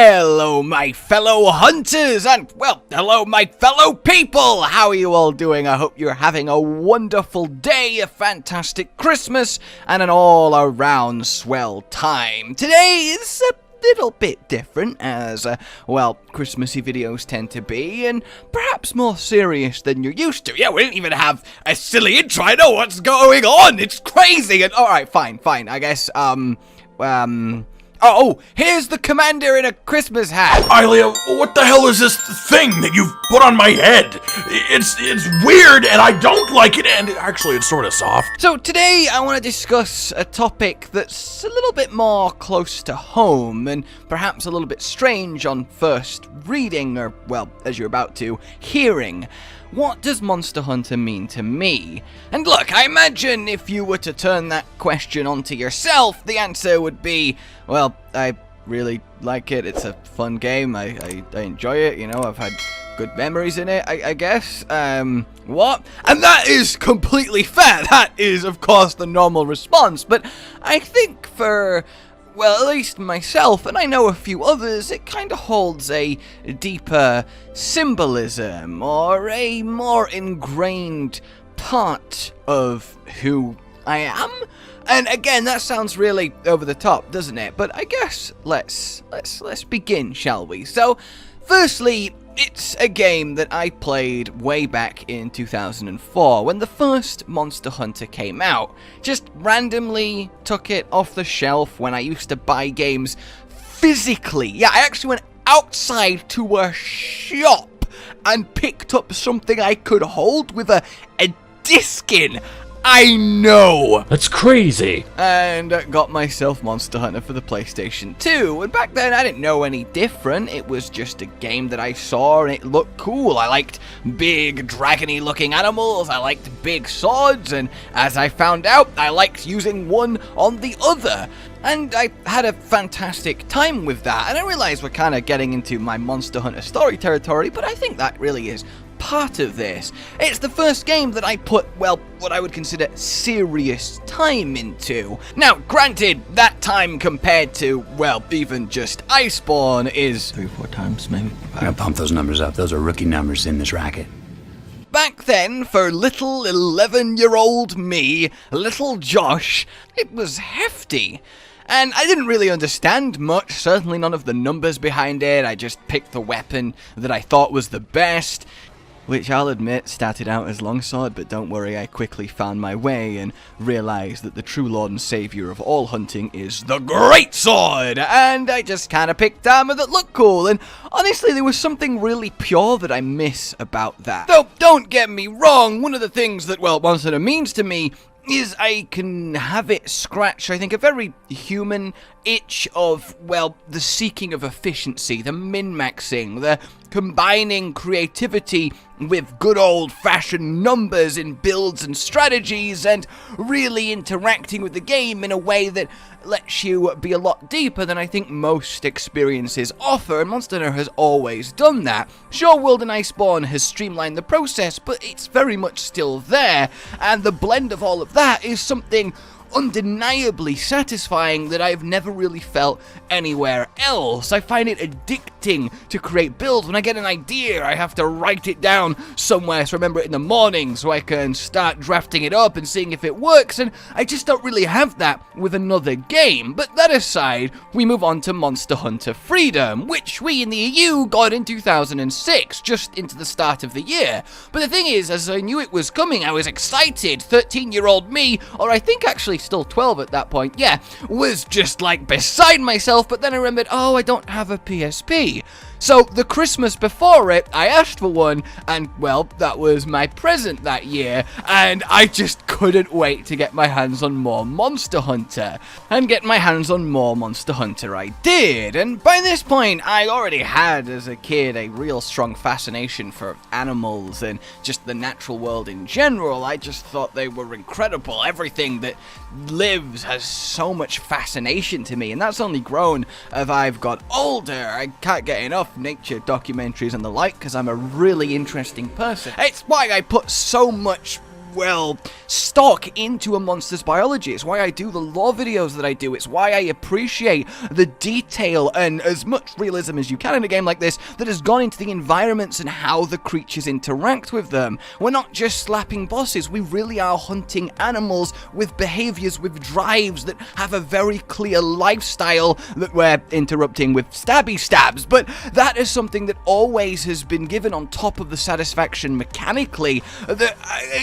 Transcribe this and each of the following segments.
Hello, my fellow hunters, and, well, hello, my fellow people! How are you all doing? I hope you're having a wonderful day, a fantastic Christmas, and an all-around swell time. Today is a little bit different, as, well, Christmassy videos tend to be, and perhaps more serious than you're used to. Yeah, we didn't even have a silly intro. I know what's going on. It's crazy. And alright, fine. I guess, Oh, here's the commander in a Christmas hat. Ilea, what the hell is this thing that you've put on my head? It's weird, and I don't like it, and actually it's sort of soft. So today I want to discuss a topic that's a little bit more close to home, and perhaps a little bit strange on first reading, or, well, as you're about to, hearing. What does Monster Hunter mean to me? And look, I imagine if you were to turn that question onto yourself, the answer would be, well, I really like it. It's a fun game. I enjoy it. You know, I've had good memories in it, I guess. What? And that is completely fair. That is, of course, the normal response. But I think for, well, at least myself, and I know a few others, it kind of holds a deeper symbolism, or a more ingrained part of who I am. And again, that sounds really over the top, doesn't it? But I guess let's begin, shall we? So, firstly, it's a game that I played way back in 2004 when the first Monster Hunter came out. Just randomly took it off the shelf when I used to buy games physically. Yeah, I actually went outside to a shop and picked up something I could hold with a disc in. I know! That's crazy! And got myself Monster Hunter for the PlayStation 2, and back then I didn't know any different. It was just a game that I saw and it looked cool. I liked big, dragony looking animals, I liked big swords, and as I found out, I liked using one on the other. And I had a fantastic time with that, and I realize we're kind of getting into my Monster Hunter story territory, but I think that really is part of this. It's the first game that I put, well, what I would consider serious time into. Now, granted, that time compared to, well, even just Iceborne is 3 or 4 times, maybe. I gotta pump those numbers up. Those are rookie numbers in this racket. back then, for little 11-year-old me, little Josh, it was hefty. And I didn't really understand much, certainly none of the numbers behind it. I just picked the weapon that I thought was the best, which I'll admit started out as longsword, but don't worry, I quickly found my way and realized that the true lord and savior of all hunting is the greatsword, and I just kind of picked armor that looked cool, and honestly there was something really pure that I miss about that. Though, don't get me wrong, one of the things that, well, Monster Hunter means to me is I can have it scratch, I think, a very human itch of, well, the seeking of efficiency, the min-maxing, the combining creativity with good old-fashioned numbers in builds and strategies, and really interacting with the game in a way that lets you be a lot deeper than I think most experiences offer, and Monster Hunter has always done that. Sure, World and Iceborne has streamlined the process, but it's very much still there, and the blend of all of that is something undeniably satisfying that I've never really felt anywhere else. I find it addicting to create builds. When I get an idea, I have to write it down somewhere so I remember it in the morning so I can start drafting it up and seeing if it works, and I just don't really have that with another game. But that aside, we move on to Monster Hunter Freedom, which we in the EU got in 2006, just into the start of the year. But the thing is, as I knew it was coming, I was excited. 13-year-old me, or I think actually still 12 at that point, yeah, was just like beside myself, but then I remembered, oh, I don't have a PSP. So, the Christmas before it, I asked for one, and, well, that was my present that year, and I just couldn't wait to get my hands on more Monster Hunter. And get my hands on more Monster Hunter I did, and by this point, I already had, as a kid, a real strong fascination for animals and just the natural world in general. I just thought they were incredible. Everything that lives has so much fascination to me, and that's only grown as I've got older. I can't get enough nature documentaries and the like because I'm a really interesting person. It's why I put so much well, stock into a monster's biology. It's why I do the lore videos that I do. It's why I appreciate the detail and as much realism as you can in a game like this that has gone into the environments and how the creatures interact with them. We're not just slapping bosses, we really are hunting animals with behaviors, with drives that have a very clear lifestyle that we're interrupting with stabby stabs, but that is something that always has been given on top of the satisfaction mechanically that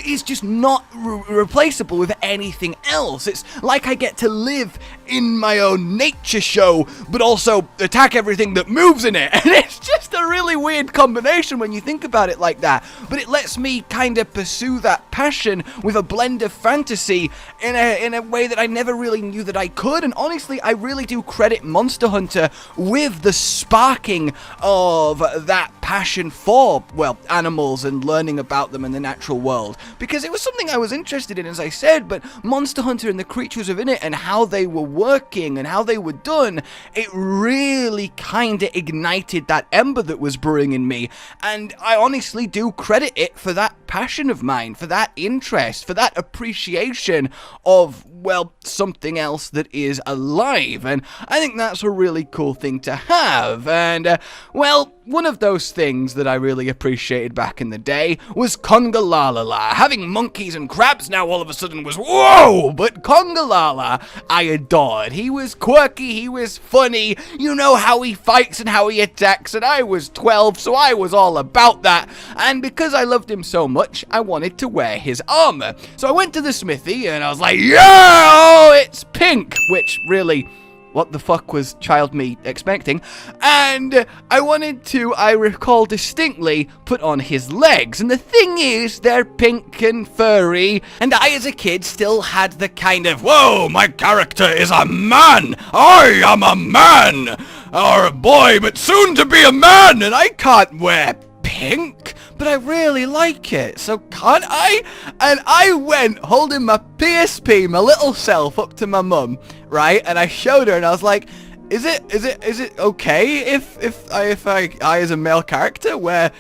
is just not replaceable with anything else. It's like I get to live in my own nature show, but also attack everything that moves in it, and it's just a really weird combination when you think about it like that, but it lets me kind of pursue that passion with a blend of fantasy in a way that I never really knew that I could. And honestly, I really do credit Monster Hunter with the sparking of that passion for, well, animals and learning about them in the natural world, because it was something I was interested in, as I said, but Monster Hunter and the creatures within it and how they were working and how they were done, it really kind of ignited that ember that was brewing in me, and I honestly do credit it for that passion of mine, for that interest, for that appreciation of, well, something else that is alive, and I think that's a really cool thing to have. And well, one of those things that I really appreciated back in the day was Congalalala. Having monkeys and crabs now all of a sudden was whoa, but Congalala I adored. He was quirky, he was funny, you know how he fights and how he attacks, and I was 12, so I was all about that, and because I loved him so much, I wanted to wear his armor. So I went to the smithy and I was like, yeah, oh, it's pink, which really, what the fuck was child me expecting? And I recall distinctly, put on his legs. And the thing is, they're pink and furry. And I, as a kid, still had the kind of, whoa, my character is a man. I am a man. Or a boy, but soon to be a man. And I can't wear pink, but I really like it, so can't I? And I went holding my PSP, my little self, up to my mum, right? And I showed her, and I was like, is it okay if I as a male character wear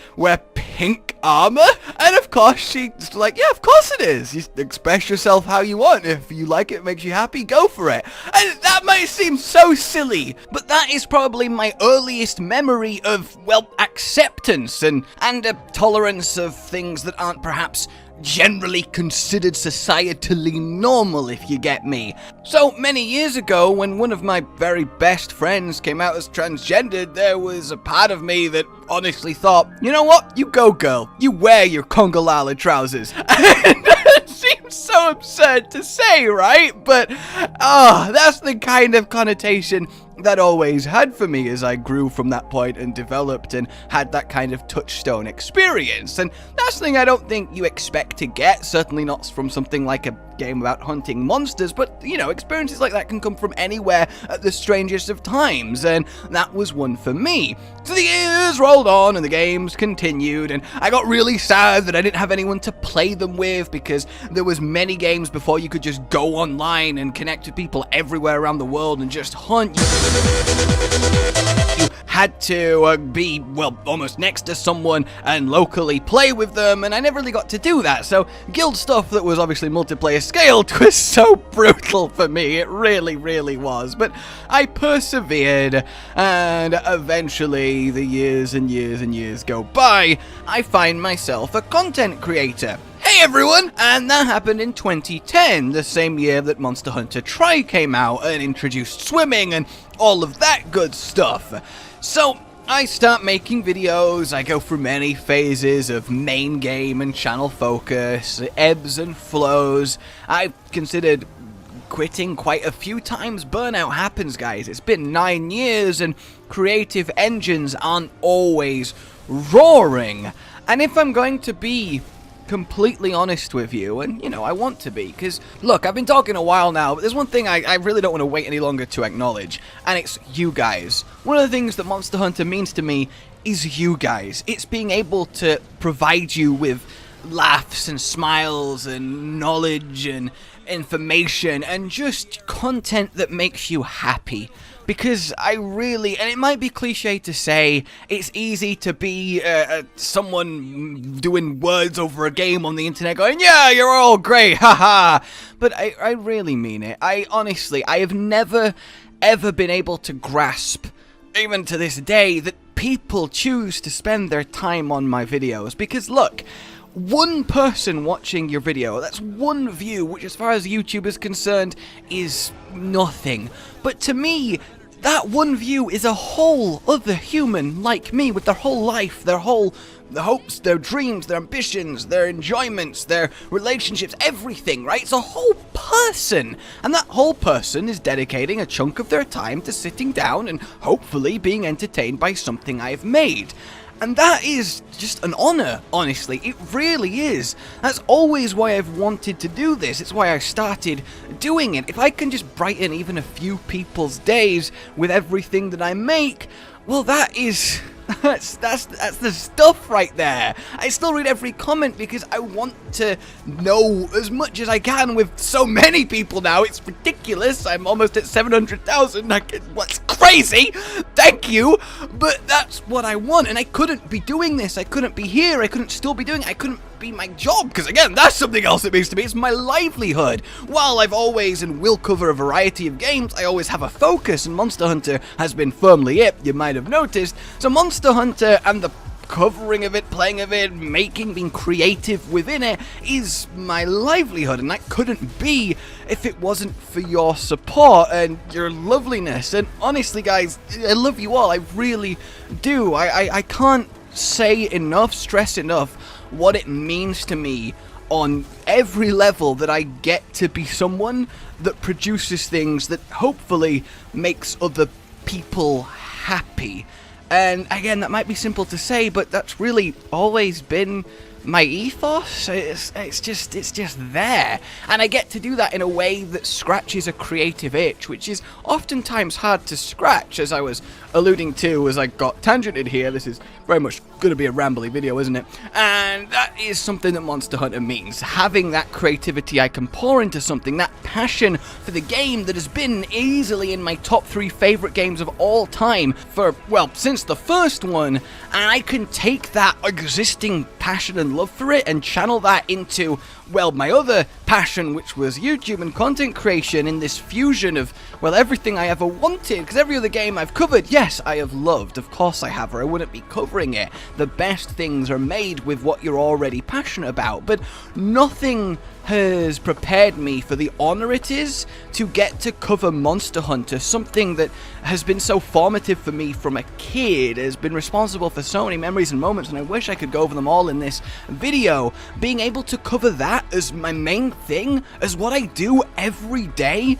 pink armor? And of course she's like, yeah, of course it is. You express yourself how you want. If you like it, makes you happy, go for it. And that might seem so silly, but that is probably my earliest memory of, well, acceptance and a tolerance of things that aren't perhaps generally considered societally normal, if you get me. So many years ago, when one of my very best friends came out as transgendered, there was a part of me that honestly thought, you know what, you go girl, you wear your Congalala trousers. And it seems so absurd to say, right? But that's the kind of connotation that always had for me as I grew from that point and developed and had that kind of touchstone experience. And that's something I don't think you expect to get, certainly not from something like a game about hunting monsters, but, you know, experiences like that can come from anywhere at the strangest of times, and that was one for me. So the years rolled on and the games continued, and I got really sad that I didn't have anyone to play them with, because there was many games before you could just go online and connect with people everywhere around the world and just hunt. You had to be, well, almost next to someone and locally play with them, and I never really got to do that, so guild stuff that was obviously multiplayer scaled was so brutal for me. It really, really was, but I persevered, and eventually the years and years and years go by. I find myself a content creator. Hey everyone! And that happened in 2010, the same year that Monster Hunter Tri came out and introduced swimming and all of that good stuff. So I start making videos, I go through many phases of main game and channel focus, ebbs and flows. I've considered quitting quite a few times. Burnout happens, guys. It's been 9 years and creative engines aren't always roaring. And if I'm going to be completely honest with you, and you know, I want to be, because look, I've been talking a while now, but there's one thing I really don't want to wait any longer to acknowledge, and it's you guys. One of the things that Monster Hunter means to me is you guys. It's being able to provide you with laughs and smiles and knowledge and information and just content that makes you happy. because I really, and it might be cliche to say, it's easy to be someone doing words over a game on the internet going, yeah, you're all great, haha, but I really mean it. I honestly, I have never, ever been able to grasp, even to this day, that people choose to spend their time on my videos, because look, one person watching your video, that's one view, which as far as YouTube is concerned, is nothing. But to me, that one view is a whole other human like me, with their whole life, their hopes, their dreams, their ambitions, their enjoyments, their relationships, everything, right? It's a whole person, and that whole person is dedicating a chunk of their time to sitting down and hopefully being entertained by something I've made. And that is just an honor, honestly. It really is. That's always why I've wanted to do this. It's why I started doing it. If I can just brighten even a few people's days with everything that I make, well, that is... That's the stuff right there. I still read every comment because I want to know as much as I can with so many people now. It's ridiculous. I'm almost at 700,000. What's crazy? Thank you. But that's what I want, and I couldn't be doing this. I couldn't be here. I couldn't still be doing it. I couldn't be my job, because again, that's something else it means to me. It's my livelihood. While I've always and will cover a variety of games, I always have a focus, and Monster Hunter has been firmly it, you might have noticed. So Monster Hunter and the covering of it, playing of it, making, being creative within it is my livelihood, and that couldn't be if it wasn't for your support and your loveliness. And honestly, guys, I love you all. I really do. I can't say enough, stress enough what it means to me on every level that I get to be someone that produces things that hopefully makes other people happy. And again, that might be simple to say, but that's really always been my ethos. It's just there, and I get to do that in a way that scratches a creative itch, which is oftentimes hard to scratch, as I was alluding to as I got tangented here. This is very much going to be a rambly video, isn't it? And that is something that Monster Hunter means. Having that creativity I can pour into something, that passion for the game that has been easily in my top 3 favorite games of all time for, well, since the first one, and I can take that existing passion and love for it and channel that into, well, my other passion, which was YouTube and content creation, in this fusion of, well, everything I ever wanted, because every other game I've covered, yes, I have loved, of course I have, or I wouldn't be covering it. The best things are made with what you're already passionate about, but nothing has prepared me for the honor it is to get to cover Monster Hunter, something that has been so formative for me from a kid, has been responsible for so many memories and moments, and I wish I could go over them all in this video. Being able to cover that as my main thing, as what I do every day,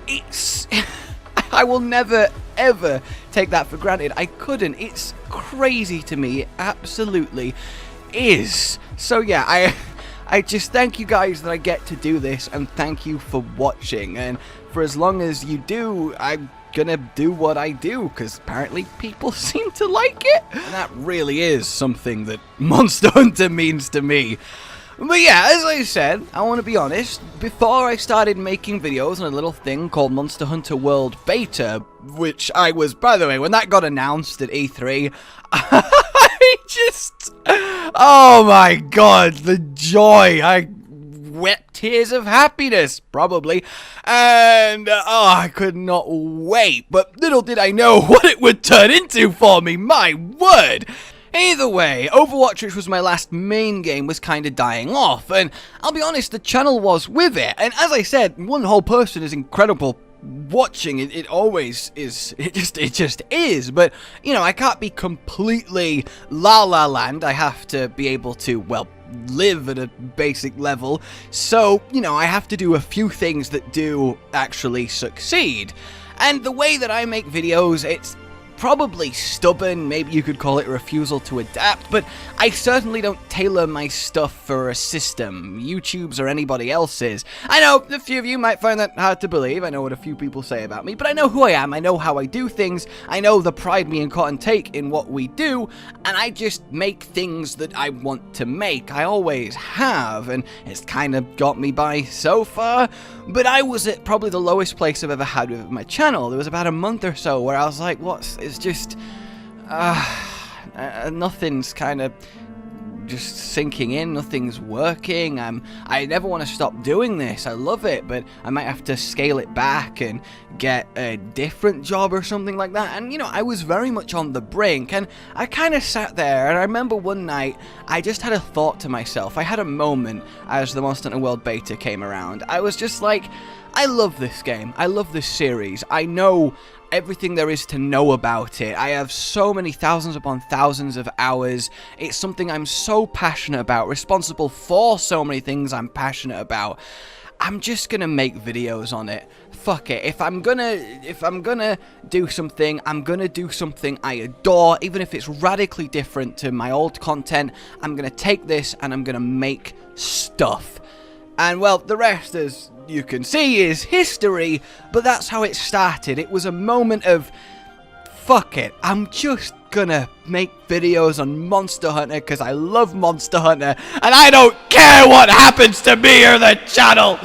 it's... I will never, ever take that for granted. I couldn't. It's crazy to me. It absolutely is. So yeah, I just thank you guys that I get to do this, and thank you for watching. And for as long as you do, I'm gonna do what I do, because apparently people seem to like it. And that really is something that Monster Hunter means to me. But yeah, as I said, I want to be honest, before I started making videos on a little thing called Monster Hunter World Beta, which I was, by the way, when that got announced at E3, I just, oh my god, the joy, I wept tears of happiness, probably, and, oh, I could not wait, but little did I know what it would turn into for me, my word! Either way, Overwatch, which was my last main game, was kind of dying off, and I'll be honest, the channel was with it, and as I said, one whole person is incredible. Watching it, it always is, it just is, but, you know, I can't be completely la-la land. I have to be able to, well, live at a basic level, so, you know, I have to do a few things that do actually succeed, and the way that I make videos, it's probably stubborn, maybe you could call it a refusal to adapt, but I certainly don't tailor my stuff for a system, YouTube's or anybody else's. I know a few of you might find that hard to believe, I know what a few people say about me, but I know who I am, I know how I do things, I know the pride me and Cotton take in what we do, and I just make things that I want to make. I always have, and it's kind of got me by so far, but I was at probably the lowest place I've ever had with my channel. There was about a month or so where I was like, it's just, nothing's kind of just sinking in, nothing's working. I never want to stop doing this, I love it, but I might have to scale it back and get a different job or something like that. And you know, I was very much on the brink, and I kind of sat there, and I remember one night I just had a thought to myself. I had a moment as the Monster Hunter World beta came around. I was just like, I love this game, I love this series, I know everything there is to know about it. I have so many thousands upon thousands of hours. It's something I'm so passionate about, responsible for so many things I'm passionate about. I'm just gonna make videos on it. Fuck it. If I'm gonna do something, I'm gonna do something I adore, even if it's radically different to my old content. I'm gonna take this and I'm gonna make stuff. And well, the rest, as you can see, is history, but that's how it started. It was a moment of, fuck it, I'm just gonna make videos on Monster Hunter because I love Monster Hunter, and I don't care what happens to me or the channel.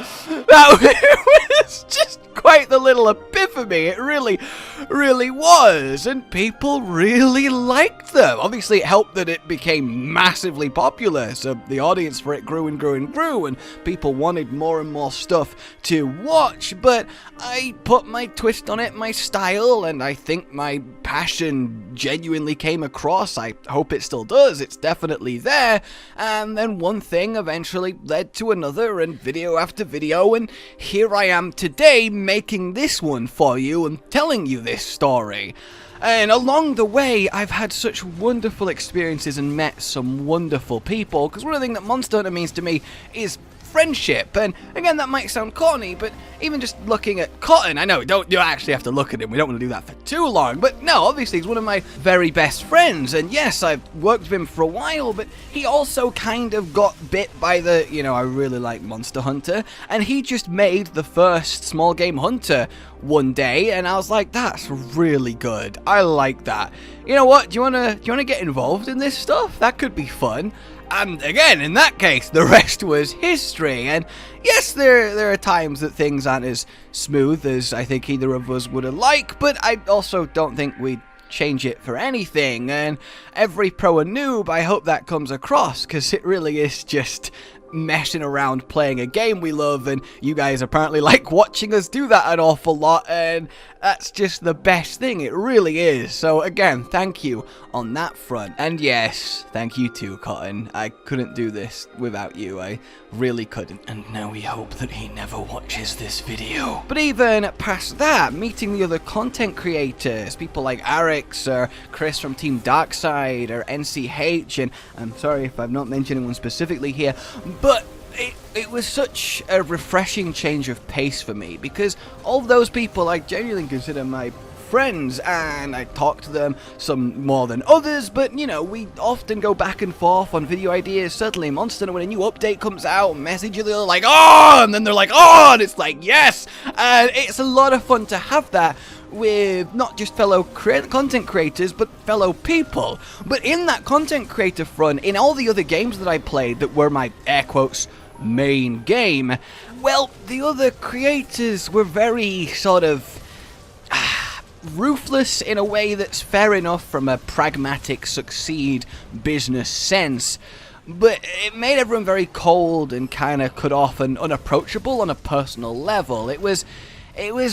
That was just quite the little epiphany. It really was, and people really liked them. Obviously, it helped that it became massively popular, so the audience for it grew and grew and grew, and people wanted more and more stuff to watch, but I put my twist on it, my style, and I think my passion genuinely came across. I hope it still does. It's definitely there. And then one thing eventually led to another, and video after video, and here I am today making this one for you and telling you this story. And along the way, I've had such wonderful experiences and met some wonderful people, because one of the things that Monster Hunter means to me is friendship. And again, that might sound corny, but even just looking at Cotton, I know, you actually have to look at him, we don't want to do that for too long, but no, obviously he's one of my very best friends, and yes, I've worked with him for a while, but he also kind of got bit by the, you know, I really like Monster Hunter, and he just made the first small game hunter one day, and I was like, that's really good, I like that. You know what, do you wanna get involved in this stuff? That could be fun. And again, in that case, the rest was history. And yes, there are times that things aren't as smooth as I think either of us would have liked, but I also don't think we'd change it for anything. And every pro and noob, I hope that comes across, because it really is just messing around playing a game we love, and you guys apparently like watching us do that an awful lot, and that's just the best thing, it really is. So again, thank you on that front. And yes, thank you too, Cotton. I couldn't do this without you, I really couldn't. And now we hope that he never watches this video. But even past that, meeting the other content creators, people like Arix or Chris from Team Darkside or NCH, and I'm sorry if I've not mentioned anyone specifically here, but it was such a refreshing change of pace for me, because all those people I genuinely consider my friends, and I talk to them, some more than others, but you know, we often go back and forth on video ideas. Certainly Monster Hunter, when a new update comes out, message you, they're like, oh, and then they're like, oh, and it's like, yes, and it's a lot of fun to have that with not just fellow content creators, but fellow people. But in that content creator front, in all the other games that I played that were my, air quotes, main game, well, the other creators were very sort of ruthless in a way that's fair enough from a pragmatic succeed business sense, but it made everyone very cold and kind of cut off and unapproachable on a personal level. It was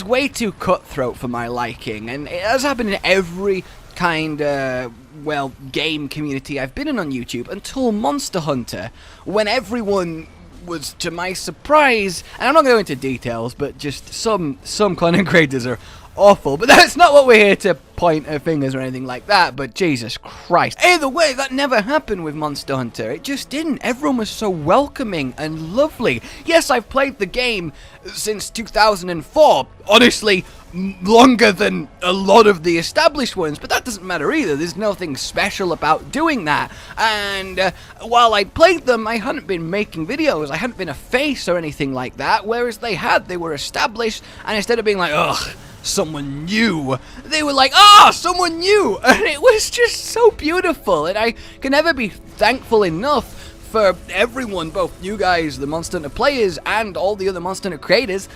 way too cutthroat for my liking, and it has happened in every kind of, well, game community I've been in on YouTube until Monster Hunter, when everyone was, to my surprise, and I'm not going to go into details, but just some content creators are awful. But that's not what we're here to point our fingers or anything like that, but Jesus Christ. Either way, that never happened with Monster Hunter. It just didn't. Everyone was so welcoming and lovely. Yes, I've played the game since 2004. Honestly, longer than a lot of the established ones, but that doesn't matter either. There's nothing special about doing that. And while I played them, I hadn't been making videos. I hadn't been a face or anything like that, whereas they were established, and instead of being like, ugh, someone new, they were like, someone new, and it was just so beautiful. And I can never be thankful enough for everyone, both you guys, the Monster Hunter players, and all the other Monster Hunter creators,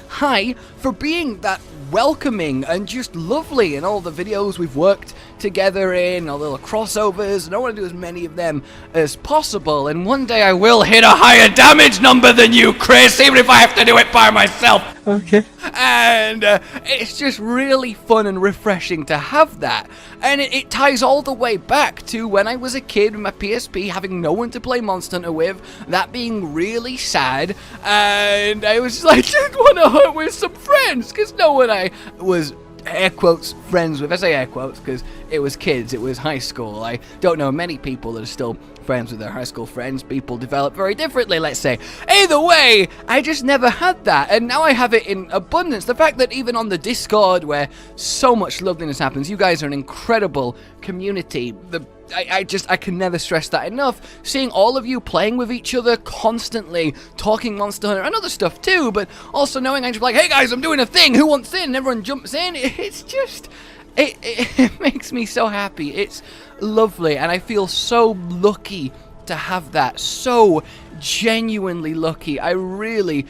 for being that welcoming and just lovely in all the videos we've worked together in, all the little crossovers, and I want to do as many of them as possible, and one day I will hit a higher damage number than you, Chris, even if I have to do it by myself. Okay. And it's just really fun and refreshing to have that. And it ties all the way back to when I was a kid with my PSP, having no one to play Monster Hunter with, that being really sad, and I was like, I just want to hunt with some friends, because no one I was, air quotes, friends with. I say air quotes because it was kids, it was high school. I don't know many people that are still friends with their high school friends. People develop very differently, let's say. Either way, I just never had that, and now I have it in abundance. The fact that even on the Discord, where so much loveliness happens, you guys are an incredible community. I can never stress that enough. Seeing all of you playing with each other constantly, talking Monster Hunter and other stuff too, but also knowing I'm just like, hey guys, I'm doing a thing, who wants in? And everyone jumps in. It's just, it makes me so happy. It's lovely, and I feel so lucky to have that. So genuinely lucky. I really,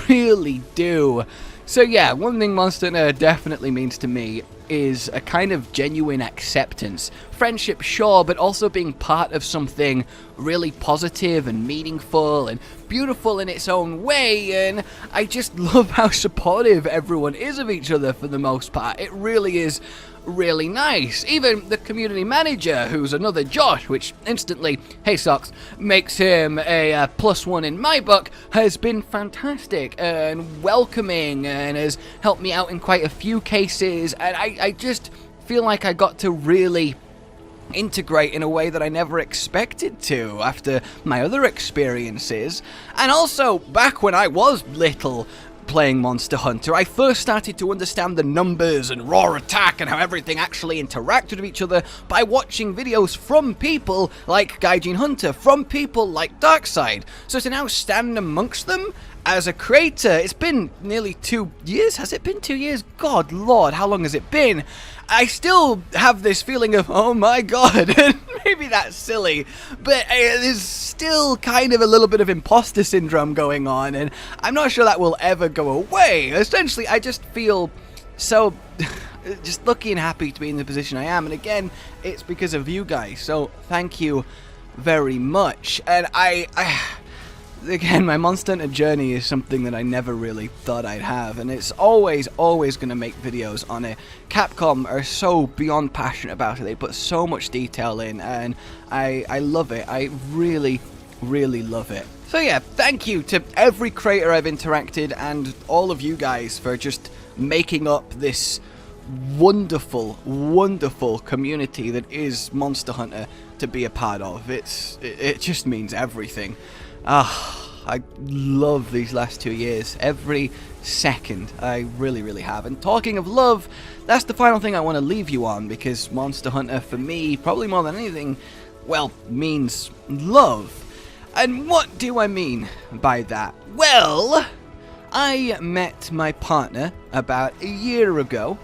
really do. So yeah, one thing Monster Hunter definitely means to me is a kind of genuine acceptance. Friendship, sure, but also being part of something really positive and meaningful and beautiful in its own way, and I just love how supportive everyone is of each other for the most part. It really is really nice. Even the community manager, who's another Josh, which instantly, hey Socks, makes him a +1 in my book, has been fantastic and welcoming and has helped me out in quite a few cases, and I just feel like I got to really integrate in a way that I never expected to after my other experiences. And also, back when I was little playing Monster Hunter, I first started to understand the numbers and raw attack and how everything actually interacted with each other by watching videos from people like Gaijin Hunter, from people like Darkside. So to now stand amongst them as a creator, it's been nearly 2 years. Has it been 2 years? God Lord, how long has it been? I still have this feeling of, oh my god, and maybe that's silly, but there's still kind of a little bit of imposter syndrome going on, and I'm not sure that will ever go away. Essentially, I just feel so just lucky and happy to be in the position I am, and again, it's because of you guys, so thank you very much. And again, my Monster Hunter journey is something that I never really thought I'd have, and it's always going to make videos on it. Capcom are so beyond passionate about it. They put so much detail in, and I love it. I really, really love it. So yeah, thank you to every creator I've interacted and all of you guys for just making up this wonderful, wonderful community that is Monster Hunter to be a part of. It just means everything. I love these last 2 years. Every second, I really, really have. And talking of love, that's the final thing I want to leave you on, because Monster Hunter, for me, probably more than anything, well, means love. And what do I mean by that? Well, I met my partner about a year ago,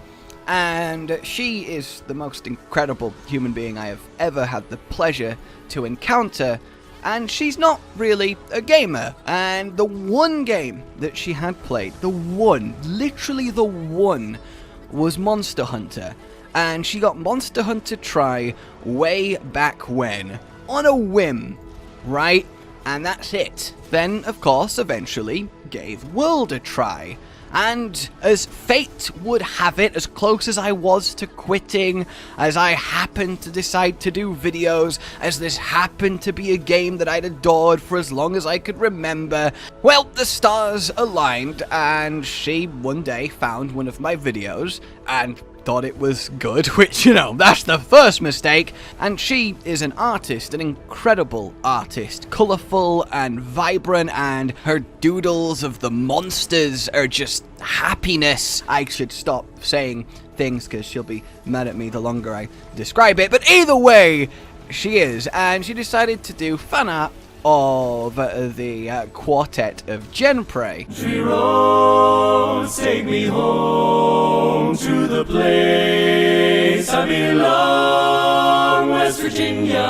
and she is the most incredible human being I have ever had the pleasure to encounter. And she's not really a gamer, and the one game that she had played, the one, literally the one, was Monster Hunter. And she got Monster Hunter Tri way back when, on a whim, right? And that's it. Then, of course, eventually gave World a try. And as fate would have it, as close as I was to quitting, as I happened to decide to do videos, as this happened to be a game that I'd adored for as long as I could remember, well, the stars aligned, and she one day found one of my videos and thought it was good, which, you know, that's the first mistake. And she is an artist, an incredible artist, colourful and vibrant, and her doodles of the monsters are just happiness. I should stop saying things because she'll be mad at me the longer I describe it, but either way, she is, and she decided to do fan art of the quartet of Genprey. She take me home to the place I belong, West Virginia,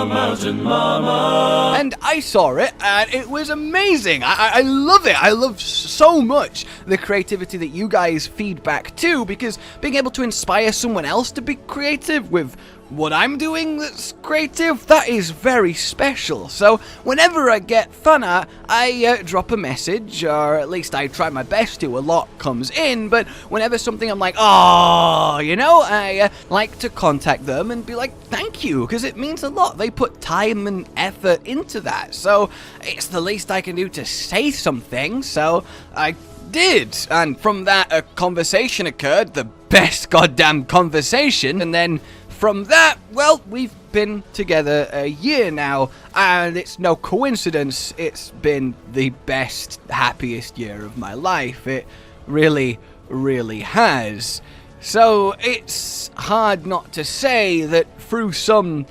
Mountain Mama. And I saw it, and it was amazing. I love it. I love so much the creativity that you guys feed back too, because being able to inspire someone else to be creative with what I'm doing that's creative, that is very special. So whenever I get fan art, I drop a message, or at least I try my best to. A lot comes in, but whenever something I'm like, oh, you know, I like to contact them and be like, thank you, because it means a lot. They put time and effort into that, so it's the least I can do to say something, so I did. And from that, a conversation occurred, the best goddamn conversation, and then from that, well, we've been together a year now, and it's no coincidence, it's been the best, happiest year of my life. It really, really has. So it's hard not to say that through some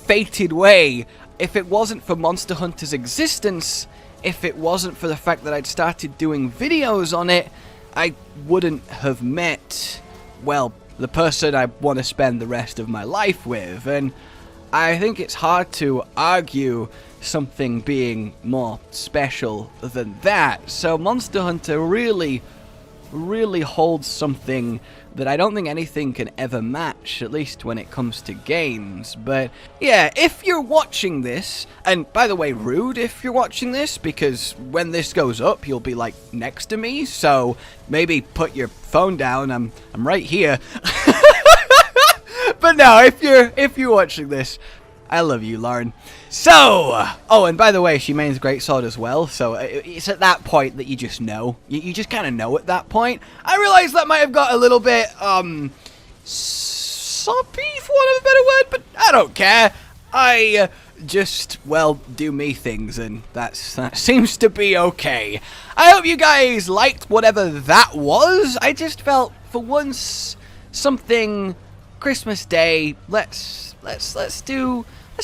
fated way, if it wasn't for Monster Hunter's existence, if it wasn't for the fact that I'd started doing videos on it, I wouldn't have met, well, the person I want to spend the rest of my life with. And I think it's hard to argue something being more special than that. So Monster Hunter really, really holds something that I don't think anything can ever match, at least when it comes to games. But yeah, if you're watching this, and by the way, rude if you're watching this, because when this goes up, you'll be like next to me, so maybe put your phone down. I'm right here. But no, if you're watching this, I love you, Lauren. So, oh, and by the way, she mains greatsword as well, so it's at that point that you just know. You just kind of know at that point. I realize that might have got a little bit, soppy, for want of a better word, but I don't care. I just, well, do me things, and that seems to be okay. I hope you guys liked whatever that was. I just felt, for once, something Christmas Day, let's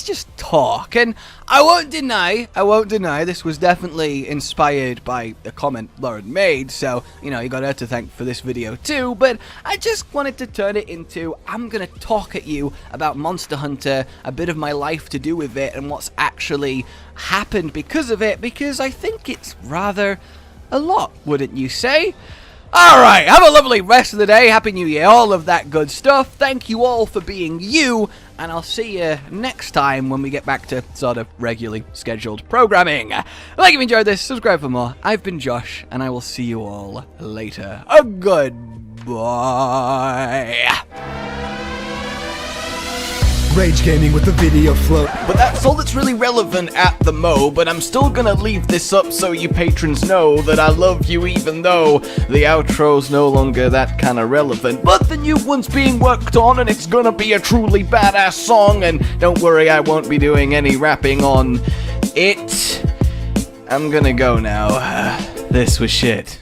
just talk. And I won't deny, this was definitely inspired by a comment Lauren made, so, you know, you got her to thank for this video too, but I just wanted to turn it into, I'm gonna talk at you about Monster Hunter, a bit of my life to do with it, and what's actually happened because of it, because I think it's rather a lot, wouldn't you say? Alright, have a lovely rest of the day, Happy New Year, all of that good stuff. Thank you all for being you, and I'll see you next time when we get back to sort of regularly scheduled programming. Like if you enjoyed this, subscribe for more. I've been Josh, and I will see you all later. Goodbye. Rage Gaming with the video float. But that's all that's really relevant at the mo, but I'm still gonna leave this up so you patrons know that I love you even though the outro's no longer that kind of relevant. But the new one's being worked on and it's gonna be a truly badass song, and don't worry, I won't be doing any rapping on it. I'm gonna go now. This was shit.